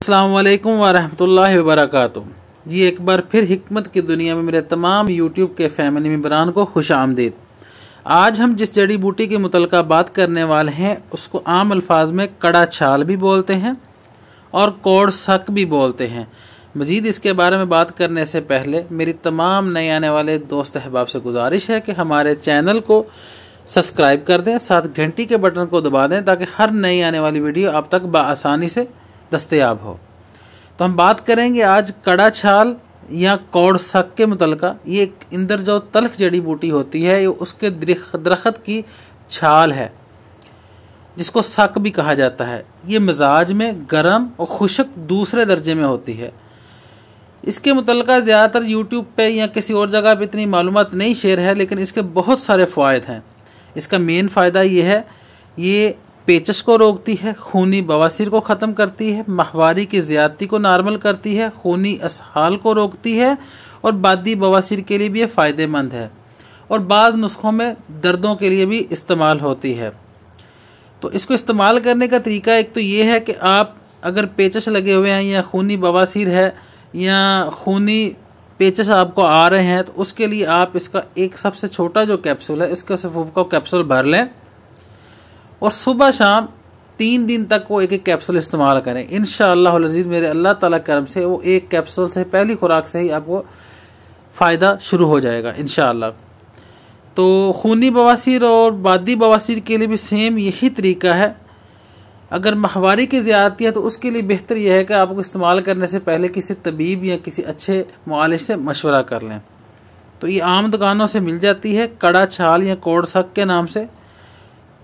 अस्सलाम वालेकुम वरहमतुल्लाहि वबरकातुहू। जी एक बार फिर हिकमत की दुनिया में मेरे तमाम यूट्यूब के फैमिली मेम्बरान को खुश आमदीद। आज हम जिस जड़ी बूटी के मुतल्लिक़ बात करने वाले हैं उसको आम अल्फाज में कड़ा छाल भी बोलते हैं और कोड़ सक भी बोलते हैं। मज़ीद इसके बारे में बात करने से पहले मेरी तमाम नए आने वाले दोस्त अहबाब से गुजारिश है कि हमारे चैनल को सब्सक्राइब कर दें, साथ घंटी के बटन को दबा दें ताकि हर नई आने वाली वीडियो आप तक बआसानी से दस्तयाब हो। तो हम बात करेंगे आज कड़ा छाल या कोड़ सक के मुतल्लिक़। ये एक इंदर जो तल्ख जड़ी बूटी होती है ये उसके दरख्त की छाल है जिसको सक भी कहा जाता है। ये मिजाज में गर्म और खुश्क दूसरे दर्जे में होती है। इसके मुतल्लिक़ ज़्यादातर यूट्यूब पे या किसी और जगह पे इतनी मालूमात नहीं शेयर है, लेकिन इसके बहुत सारे फ़वाइद हैं। इसका मेन फ़ायदा ये है, ये पेचश को रोकती है, खूनी बवासीर को ख़त्म करती है, माहवारी की ज़्यादती को नॉर्मल करती है, खूनी असहाल को रोकती है और बादी बवासीर के लिए भी ये फ़ायदेमंद है और बाज़ नुस्खों में दर्दों के लिए भी इस्तेमाल होती है। तो इसको इस्तेमाल करने का तरीका एक तो ये है कि आप अगर पेचश लगे हुए हैं या खूनी बवासीर है या खूनी पेचश आपको आ रहे हैं तो उसके लिए आप इसका एक सबसे छोटा जो कैप्सूल है इसका सिर्फ को कैप्सूल भर लें और सुबह शाम 3 दिन तक वो एक एक कैप्सूल इस्तेमाल करें। इंशाअल्लाह अज़ीज़ मेरे अल्लाह ताला करम से वो एक कैप्सूल से पहली खुराक से ही आपको फ़ायदा शुरू हो जाएगा इंशाअल्लाह। तो खूनी बवासीर और बादी बवासीर के लिए भी सेम यही तरीका है। अगर माहवारी की ज़्यादती है तो उसके लिए बेहतर यह है कि आपको इस्तेमाल करने से पहले किसी तबीब या किसी अच्छे मुआलिज से मशवरा कर लें। तो ये आम दुकानों से मिल जाती है कड़ा छाल या कोड़ सक के नाम से।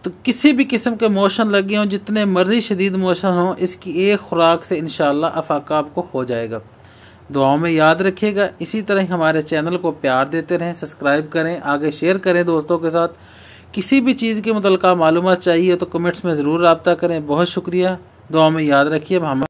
तो किसी भी किस्म के मोशन लगे हों, जितने मर्जी शदीद मोशन हों, इसकी एक खुराक से इंशाअल्लाह अफाका आपको हो जाएगा। दुआओं में याद रखिएगा। इसी तरह हमारे चैनल को प्यार देते रहें, सब्सक्राइब करें, आगे शेयर करें दोस्तों के साथ। किसी भी चीज़ के मुतल्लिक़ मालूमात चाहिए तो कमेंट्स में ज़रूर रब्ता करें। बहुत शुक्रिया। दुआओं में याद रखिए। हम